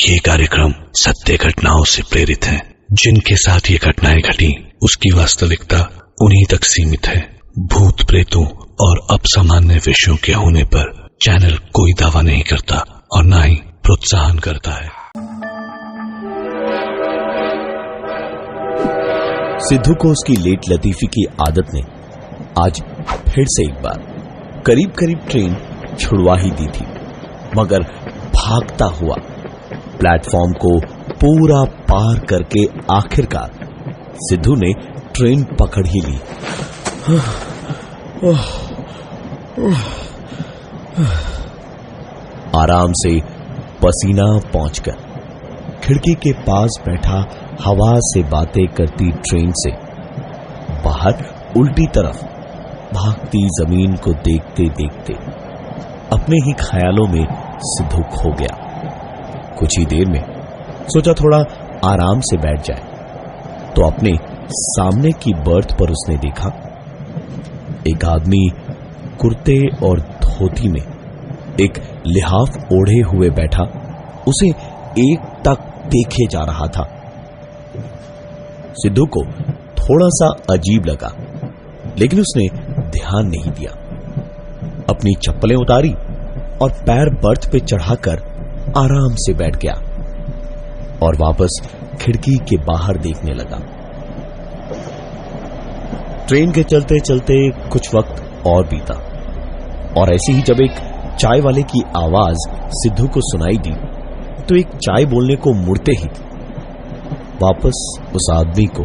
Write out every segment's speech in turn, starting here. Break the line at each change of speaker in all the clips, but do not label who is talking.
ये कार्यक्रम सत्य घटनाओं से प्रेरित है। जिनके साथ ये घटनाएं घटी उसकी वास्तविकता उन्हीं तक सीमित है। भूत प्रेतों और असामान्य विषयों के होने पर चैनल कोई दावा नहीं करता और न ही प्रोत्साहन करता है।
सिद्धू को उसकी लेट लतीफी की आदत ने आज फिर से एक बार करीब करीब ट्रेन छुड़वा ही दी थी, मगर भागता हुआ प्लेटफॉर्म को पूरा पार करके आखिरकार सिद्धू ने ट्रेन पकड़ ही ली। आराम से पसीना पहुंचकर खिड़की के पास बैठा हवा से बातें करती ट्रेन से बाहर उल्टी तरफ भागती जमीन को देखते देखते अपने ही ख्यालों में सिद्धू खो गया। कुछ ही देर में सोचा थोड़ा आराम से बैठ जाए तो अपने सामने की बर्थ पर उसने देखा एक आदमी कुर्ते और धोती में एक लिहाफ ओढ़े हुए बैठा उसे एक टक देखे जा रहा था। सिद्धू को थोड़ा सा अजीब लगा, लेकिन उसने ध्यान नहीं दिया। अपनी चप्पलें उतारी और पैर बर्थ पे चढ़ाकर आराम से बैठ गया और वापस खिड़की के बाहर देखने लगा। ट्रेन के चलते चलते कुछ वक्त और बीता और ऐसे ही जब एक चाय वाले की आवाज सिद्धू को सुनाई दी तो एक चाय बोलने को मुड़ते ही वापस उस आदमी को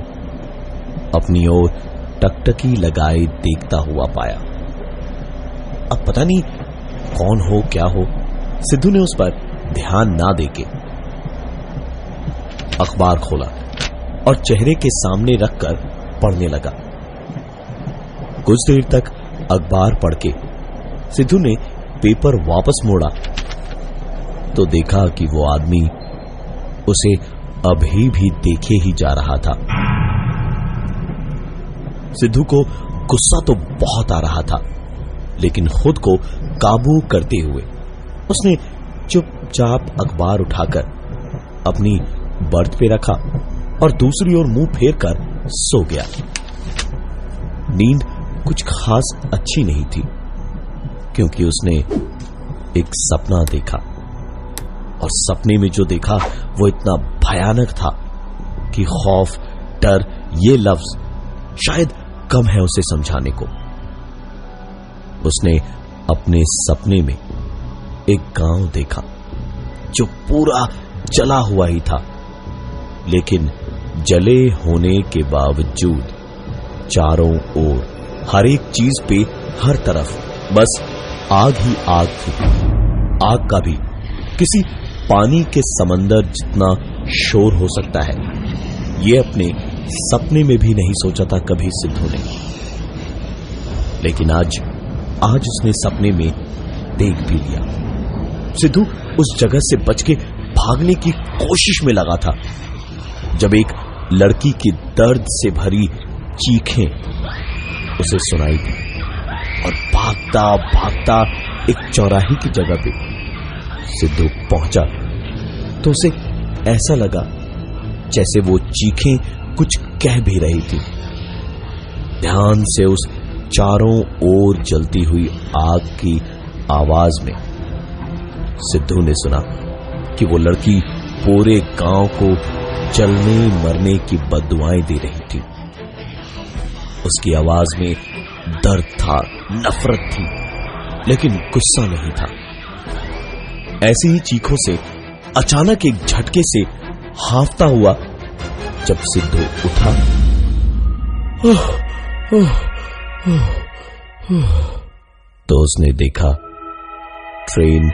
अपनी ओर टकटकी लगाए देखता हुआ पाया। अब पता नहीं कौन हो क्या हो, सिद्धू ने उस पर ध्यान ना देके अखबार खोला और चेहरे के सामने रखकर पढ़ने लगा। कुछ देर तक अखबार पढ़ के सिद्धू ने पेपर वापस मोड़ा तो देखा कि वो आदमी उसे अभी भी देखे ही जा रहा था। सिद्धू को गुस्सा तो बहुत आ रहा था, लेकिन खुद को काबू करते हुए उसने चुपचाप अखबार उठाकर अपनी बर्थ पे रखा और दूसरी ओर मुंह फेर कर सो गया। नींद कुछ खास अच्छी नहीं थी क्योंकि उसने एक सपना देखा और सपने में जो देखा वो इतना भयानक था कि खौफ, डर ये लफ्ज शायद कम है उसे समझाने को। उसने अपने सपने में एक गांव देखा जो पूरा जला हुआ ही था, लेकिन जले होने के बावजूद चारों ओर हर एक चीज पे हर तरफ बस आग ही आग थी। आग का भी किसी पानी के समंदर जितना शोर हो सकता है, ये अपने सपने में भी नहीं सोचा था कभी सिद्धू ने। लेकिन आज उसने सपने में देख भी लिया। सिद्धू उस जगह से बच के भागने की कोशिश में लगा था जब एक लड़की की दर्द से भरी चीखें उसे सुनाई दी और भागता भागता एक चौराहे की जगह पे सिद्धू पहुंचा तो उसे ऐसा लगा जैसे वो चीखें कुछ कह भी रही थी। ध्यान से उस चारों ओर जलती हुई आग की आवाज में सिद्धू ने सुना कि वो लड़की पूरे गांव को जलने मरने की बद्दुआएं दे रही थी। उसकी आवाज में दर्द था, नफरत थी, लेकिन गुस्सा नहीं था। ऐसी ही चीखों से अचानक एक झटके से हांफता हुआ जब सिद्धू उठा तो उसने देखा ट्रेन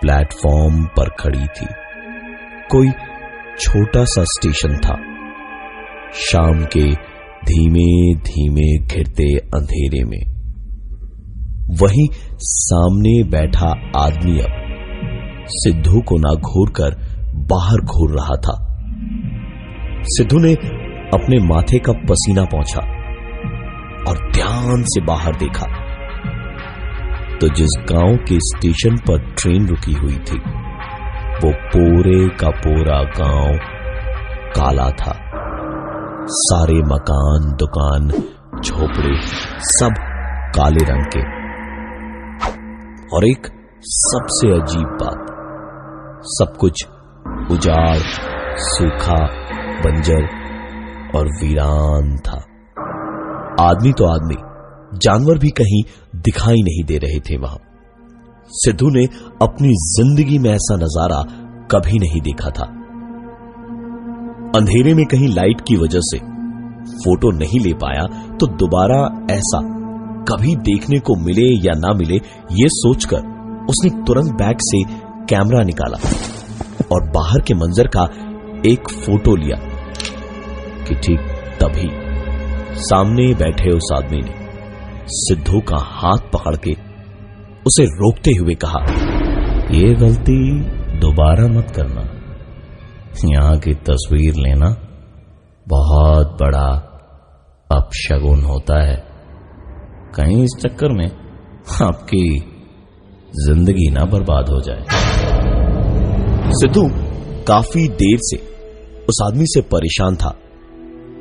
प्लेटफॉर्म पर खड़ी थी। कोई छोटा सा स्टेशन था। शाम के धीमे धीमे घिरते अंधेरे में वहीं सामने बैठा आदमी अब सिद्धू को ना घूर कर बाहर घूर रहा था। सिद्धू ने अपने माथे का पसीना पोंछा और ध्यान से बाहर देखा तो जिस गांव के स्टेशन पर ट्रेन रुकी हुई थी वो पूरे का पूरा गांव काला था। सारे मकान, दुकान, झोपड़े सब काले रंग के। और एक सबसे अजीब बात, सब कुछ उजाड़, सूखा, बंजर और वीरान था। आदमी तो आदमी, जानवर भी कहीं दिखाई नहीं दे रहे थे वहां। सिद्धू ने अपनी जिंदगी में ऐसा नजारा कभी नहीं देखा था। अंधेरे में कहीं लाइट की वजह से फोटो नहीं ले पाया तो दोबारा ऐसा कभी देखने को मिले या ना मिले, ये सोचकर उसने तुरंत बैग से कैमरा निकाला और बाहर के मंजर का एक फोटो लिया कि ठीक तभी सामने बैठे उस आदमी ने सिद्धू का हाथ पकड़ के उसे रोकते हुए कहा, ये गलती दोबारा मत करना। यहां की तस्वीर लेना बहुत बड़ा अपशगुन होता है। कहीं इस चक्कर में आपकी जिंदगी ना बर्बाद हो जाए। सिद्धू काफी देर से उस आदमी से परेशान था,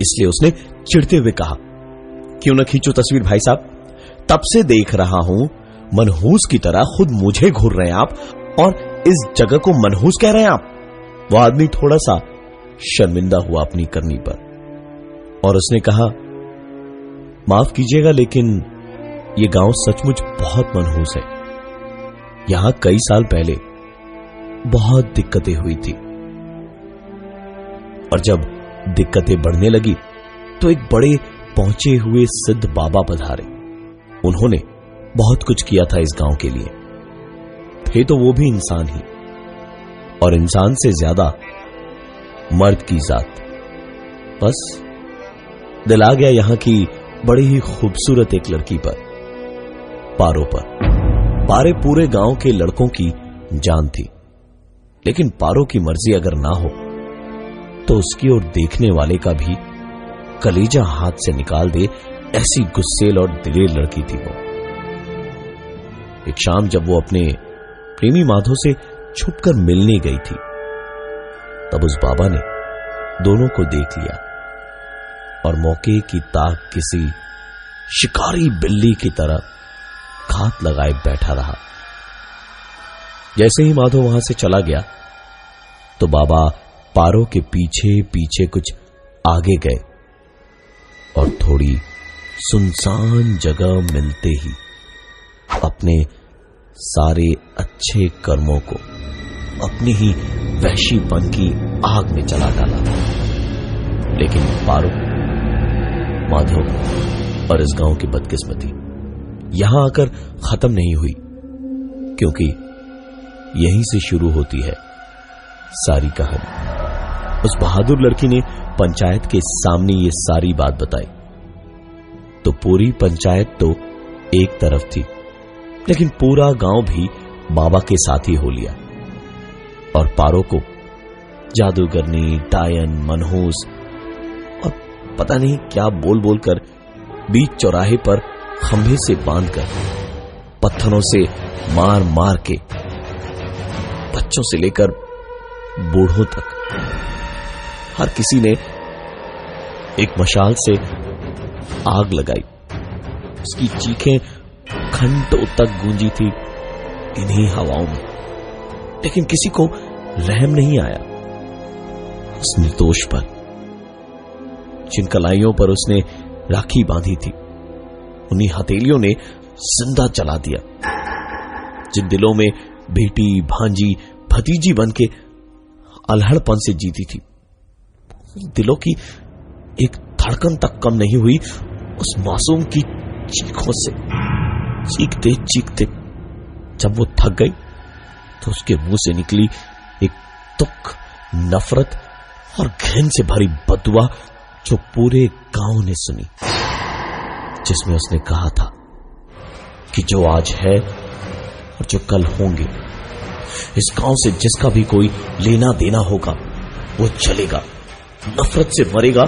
इसलिए उसने चिढ़ते हुए कहा, क्यों न खींचो तस्वीर भाई साहब, तब से देख रहा हूं मनहूस की तरह खुद मुझे घूर रहे हैं आप और इस जगह को मनहूस कह रहे हैं आप। वह आदमी थोड़ा सा शर्मिंदा हुआ अपनी करनी पर और उसने कहा, माफ कीजिएगा लेकिन यह गांव सचमुच बहुत मनहूस है। यहां कई साल पहले बहुत दिक्कतें हुई थी और जब दिक्कतें बढ़ने लगी तो एक बड़े पहुंचे हुए सिद्ध बाबा पधारे। उन्होंने बहुत कुछ किया था इस गांव के लिए। थे तो वो भी इंसान ही, और इंसान से ज्यादा मर्द की जात। बस दिल आ गया यहां की बड़ी ही खूबसूरत एक लड़की पर, पारो पर। पारे पूरे गांव के लड़कों की जान थी, लेकिन पारो की मर्जी अगर ना हो तो उसकी ओर देखने वाले का भी कलेजा हाथ से निकाल दे, ऐसी गुस्सेल और दिलेर लड़की थी वो। एक शाम जब वो अपने प्रेमी माधो से छुपकर मिलने गई थी, तब उस बाबा ने दोनों को देख लिया और मौके की ताक किसी शिकारी बिल्ली की तरह घात लगाए बैठा रहा। जैसे ही माधो वहां से चला गया तो बाबा पारो के पीछे पीछे कुछ आगे गए और थोड़ी सुनसान जगह मिलते ही अपने सारे अच्छे कर्मों को अपनी ही वहशीपन की आग में जला डाला। लेकिन पारो, माधो और इस गांव की बदकिस्मती यहां आकर खत्म नहीं हुई, क्योंकि यहीं से शुरू होती है सारी कहानी। उस बहादुर लड़की ने पंचायत के सामने ये सारी बात बताई तो पूरी पंचायत तो एक तरफ थी, लेकिन पूरा गांव भी बाबा के साथ ही हो लिया और पारो को जादूगरनी, डायन, मनहूस और पता नहीं क्या बोल बोल कर बीच चौराहे पर खंभे से बांधकर पत्थरों से मार मार के बच्चों से लेकर बूढ़ों तक हर किसी ने एक मशाल से आग लगाई। उसकी चीखें घंटों तक गूंजी थी इन्हीं हवाओं में, लेकिन किसी को रहम नहीं आया उस निर्दोष पर, जिन कलाइयों पर उसने राखी बांधी थी उन्हीं हथेलियों ने जिंदा जला दिया। जिन दिलों में बेटी, भांजी, भतीजी बन के अल्हड़पन से जीती थी, दिलों की एक धड़कन तक कम नहीं हुई उस मासूम की चीखों से। चीखते चीखते जब वो थक गई तो उसके मुंह से निकली एक तुक नफरत और घृण से भरी बददुआ जो पूरे गांव ने सुनी, जिसमें उसने कहा था कि जो आज है और जो कल होंगे, इस गांव से जिसका भी कोई लेना देना होगा वो चलेगा, नफरत से मरेगा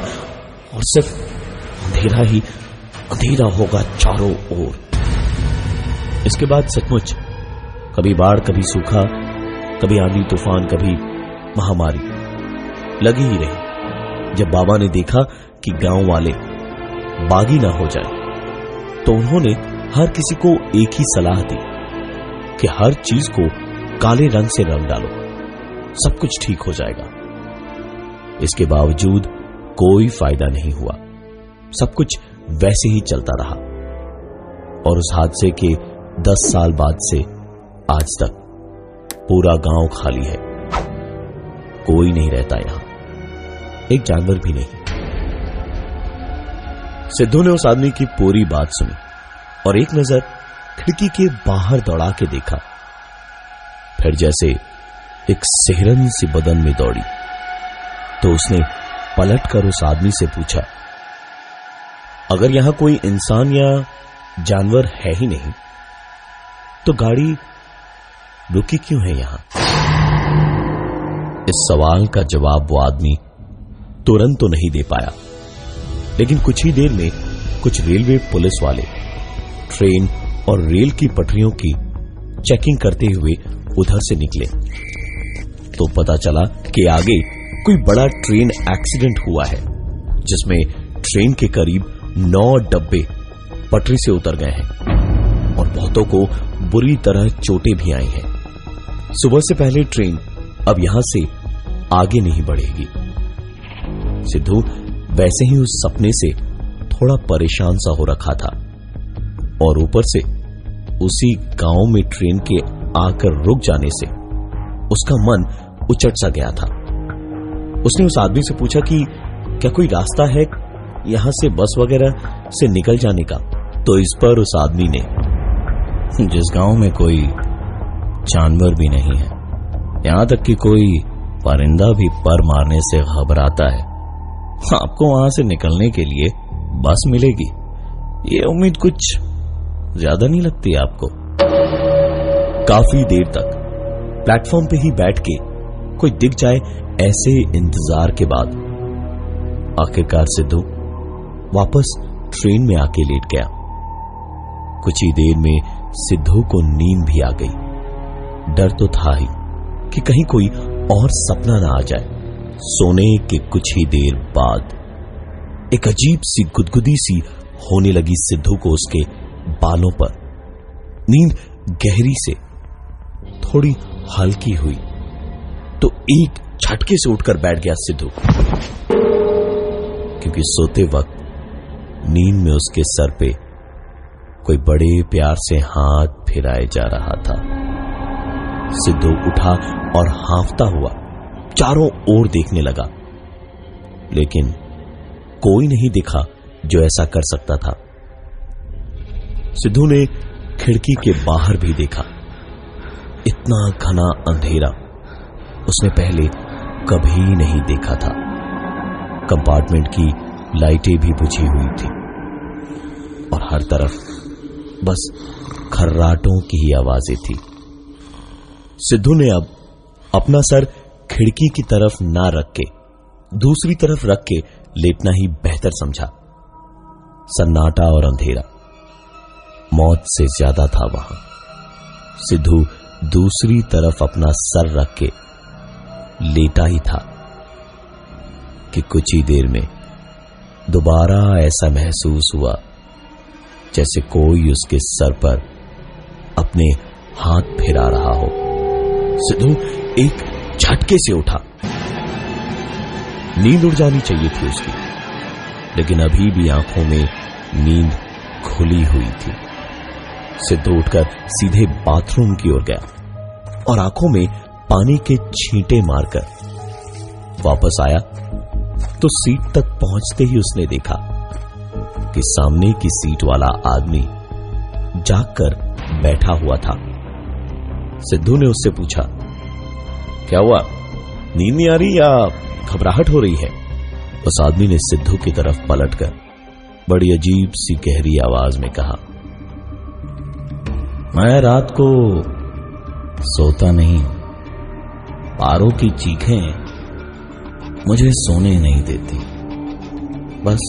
और सिर्फ अंधेरा ही अंधेरा होगा चारों ओर। इसके बाद सचमुच कभी बाढ़, कभी सूखा, कभी आंधी तूफान, कभी महामारी लगी ही रही। जब बाबा ने देखा कि गांव वाले बागी ना हो जाए, तो उन्होंने हर किसी को एक ही सलाह दी कि हर चीज को काले रंग से रंग डालो, सब कुछ ठीक हो जाएगा। इसके बावजूद कोई फायदा नहीं हुआ, सब कुछ वैसे ही चलता रहा। और उस हादसे के 10 साल बाद से आज तक पूरा गांव खाली है, कोई नहीं रहता यहां, एक जानवर भी नहीं। सिद्धू ने उस आदमी की पूरी बात सुनी और एक नजर खिड़की के बाहर दौड़ा के देखा। फिर जैसे एक सिहरन सी बदन में दौड़ी तो उसने पलटकर उस आदमी से पूछा, अगर यहां कोई इंसान या जानवर है ही नहीं तो गाड़ी रुकी क्यों है यहां? इस सवाल का जवाब वो आदमी तुरंत तो नहीं दे पाया, लेकिन कुछ ही देर में कुछ रेलवे पुलिस वाले ट्रेन और रेल की पटरियों की चेकिंग करते हुए उधर से निकले तो पता चला कि आगे कोई बड़ा ट्रेन एक्सीडेंट हुआ है, जिसमें ट्रेन के करीब 9 डब्बे पटरी से उतर गए हैं और बहुतों को बुरी तरह चोटें भी आई हैं। सुबह से पहले ट्रेन अब यहां से आगे नहीं बढ़ेगी। सिद्धू वैसे ही उस सपने से थोड़ा परेशान सा हो रखा था और ऊपर से उसी गांव में ट्रेन के आकर रुक जाने से उसका मन उचट सा गया था। उसने उस आदमी से पूछा कि क्या कोई रास्ता है यहां से बस वगैरह से निकल जाने का? तो इस पर उस आदमी ने, जिस गांव में कोई जानवर भी नहीं है, यहां तक कि कोई परिंदा भी पर मारने से घबराता है, आपको वहां से निकलने के लिए बस मिलेगी, ये उम्मीद कुछ ज्यादा नहीं लगती आपको? काफी देर तक प्लेटफॉर्म पे ही बैठ के कोई दिख जाए ऐसे इंतजार के बाद आखिरकार सिद्धू वापस ट्रेन में आके लेट गया। कुछ ही देर में सिद्धू को नींद भी आ गई। डर तो था ही कि कहीं कोई और सपना ना आ जाए। सोने के कुछ ही देर बाद एक अजीब सी गुदगुदी सी होने लगी सिद्धू को उसके बालों पर। नींद गहरी से थोड़ी हल्की हुई तो एक झटके से उठकर बैठ गया सिद्धू, क्योंकि सोते वक्त नींद में उसके सर पे कोई बड़े प्यार से हाथ फिराए जा रहा था। सिद्धू उठा और हांफता हुआ चारों ओर देखने लगा, लेकिन कोई नहीं दिखा जो ऐसा कर सकता था। सिद्धू ने खिड़की के बाहर भी देखा। इतना घना अंधेरा उसने पहले कभी नहीं देखा था। कंपार्टमेंट की लाइटें भी बुझी हुई थी और हर तरफ बस खर्राटों की ही आवाजें थी। सिद्धू ने अब अपना सर खिड़की की तरफ ना रख के दूसरी तरफ रख के लेटना ही बेहतर समझा। सन्नाटा और अंधेरा मौत से ज्यादा था वहां। सिद्धू दूसरी तरफ अपना सर रख के लेटा ही था कि कुछ ही देर में दोबारा ऐसा महसूस हुआ जैसे कोई उसके सर पर अपने हाथ फिरा रहा हो। सिद्धू एक झटके से उठा। नींद उड़ जानी चाहिए थी उसकी, लेकिन अभी भी आंखों में नींद खुली हुई थी। सिद्धू उठकर सीधे बाथरूम की ओर गया और आंखों में पानी के छींटे मारकर वापस आया तो सीट तक पहुंचते ही उसने देखा कि सामने की सीट वाला आदमी जागकर बैठा हुआ था। सिद्धू ने उससे पूछा, क्या हुआ, नींद नहीं आ रही या घबराहट हो रही है? उस आदमी ने सिद्धू की तरफ पलटकर बड़ी अजीब सी गहरी आवाज में कहा, मैं रात को सोता नहीं, पारों की चीखें मुझे सोने नहीं देती। बस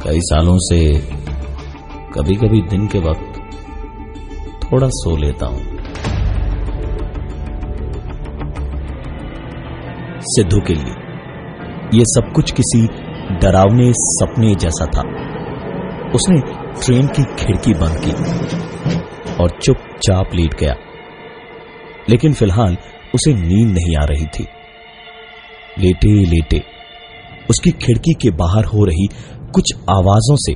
कई सालों से कभी कभी दिन के वक्त थोड़ा सो लेता हूं। सिद्धू के लिए यह सब कुछ किसी डरावने सपने जैसा था। उसने ट्रेन की खिड़की बंद की और चुपचाप लेट गया, लेकिन फिलहाल उसे नींद नहीं आ रही थी। लेटे लेटे उसकी खिड़की के बाहर हो रही कुछ आवाजों से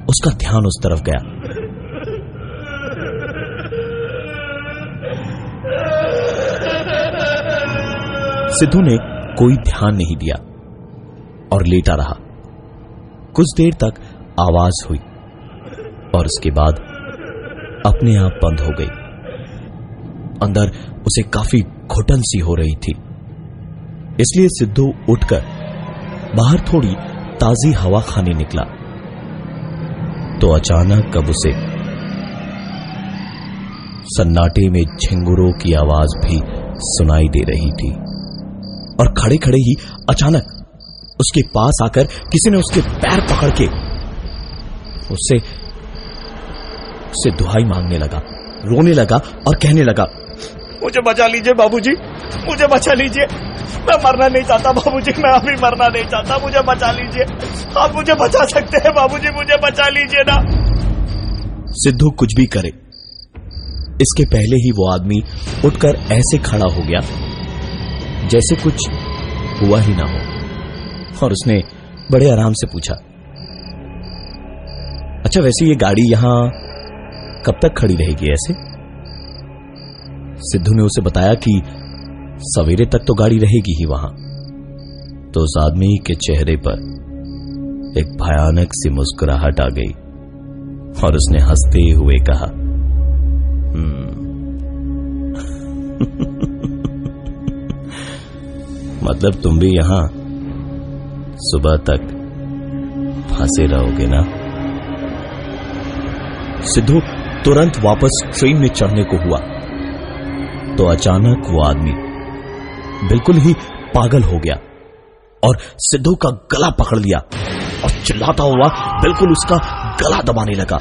उसका ध्यान उस तरफ गया। सिद्धू ने कोई ध्यान नहीं दिया और लेटा रहा। कुछ देर तक आवाज हुई और उसके बाद अपने आप बंद हो गई। अंदर उसे काफी घुटन सी हो रही थी, इसलिए सिद्धू उठकर बाहर थोड़ी ताजी हवा खाने निकला तो अचानक अब उसे सन्नाटे में झिंगुरों की आवाज भी सुनाई दे रही थी और खड़े खड़े ही अचानक उसके पास आकर किसी ने उसके पैर पकड़ के उससे दुहाई मांगने लगा, रोने लगा और कहने लगा,
मुझे बचा लीजिए बाबूजी, मुझे बचा लीजिए, मैं मरना नहीं चाहता बाबूजी, मैं अभी मरना नहीं चाहता, मुझे बचा लीजिए, आप मुझे बचा सकते हैं बाबूजी, मुझे बचा लीजिए ना।
सिद्धू कुछ भी करे, इसके पहले ही वो आदमी उठकर ऐसे खड़ा हो गया जैसे कुछ हुआ ही ना हो और उसने बड़े आराम से पूछा, अच्छा वैसे ये गाड़ी यहां कब तक खड़ी रहेगी ऐसे? सिद्धू ने उसे बताया कि सवेरे तक तो गाड़ी रहेगी ही वहां। तो उस आदमी के चेहरे पर एक भयानक सी मुस्कुराहट आ गई और उसने हंसते हुए कहा, मतलब तुम भी यहां सुबह तक फंसे रहोगे ना? सिद्धू तुरंत वापस ट्रेन में चढ़ने को हुआ तो अचानक वो आदमी बिल्कुल ही पागल हो गया और सिद्धू का गला पकड़ लिया और चिल्लाता हुआ बिल्कुल उसका गला दबाने लगा।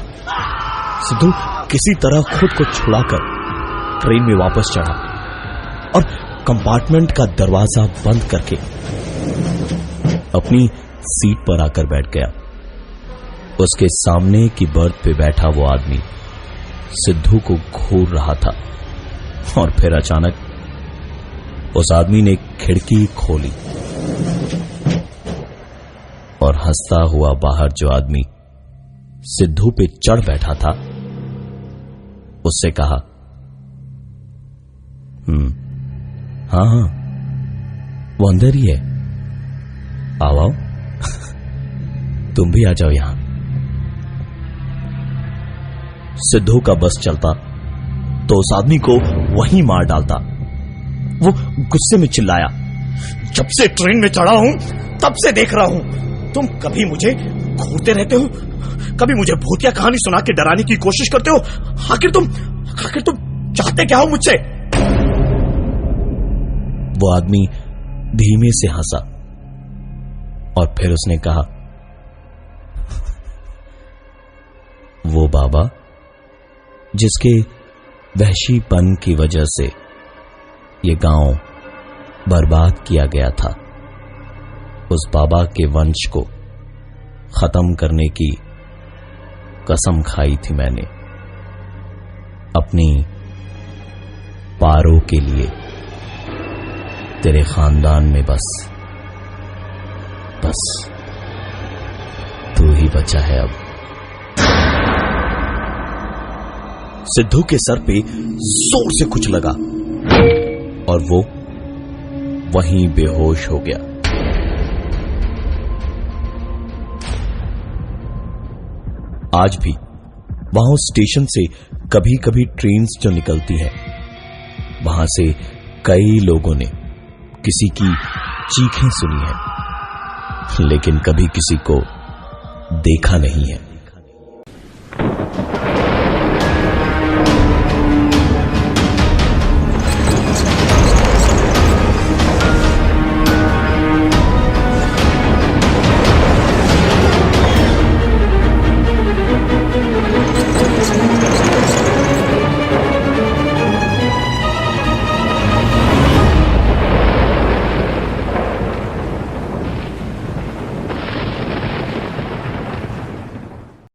सिद्धू किसी तरह खुद को छुड़ाकर ट्रेन में वापस चढ़ा और कंपार्टमेंट का दरवाजा बंद करके अपनी सीट पर आकर बैठ गया। उसके सामने की बर्थ पे बैठा वो आदमी सिद्धू को घूर रहा था और फिर अचानक उस आदमी ने खिड़की खोली और हंसता हुआ बाहर जो आदमी सिद्धू पे चढ़ बैठा था उससे कहा, हाँ हाँ वो अंदर ही है, आओ तुम भी आ जाओ यहां। सिद्धू का बस चलता तो उस आदमी को वहीं मार डालता। वो गुस्से में चिल्लाया, जब से ट्रेन में चढ़ा हूं तब से देख रहा हूं तुम कभी मुझे घूरते रहते हो, कभी मुझे भूतिया कहानी सुना के डराने की कोशिश करते हो। आखिर तुम चाहते क्या हो मुझसे? वो आदमी धीमे से हंसा और फिर उसने कहा, वो बाबा जिसके वहशीपन की वजह से ये गांव बर्बाद किया गया था, उस बाबा के वंश को खत्म करने की कसम खाई थी मैंने अपनी पारों के लिए। तेरे खानदान में बस तू ही बचा है अब। सिद्धू के सर पे जोर से कुछ लगा और वो वहीं बेहोश हो गया। आज भी वहां स्टेशन से कभी कभी ट्रेन्स जो निकलती हैं, वहां से कई लोगों ने किसी की चीखें सुनी हैं, लेकिन कभी किसी को देखा नहीं है।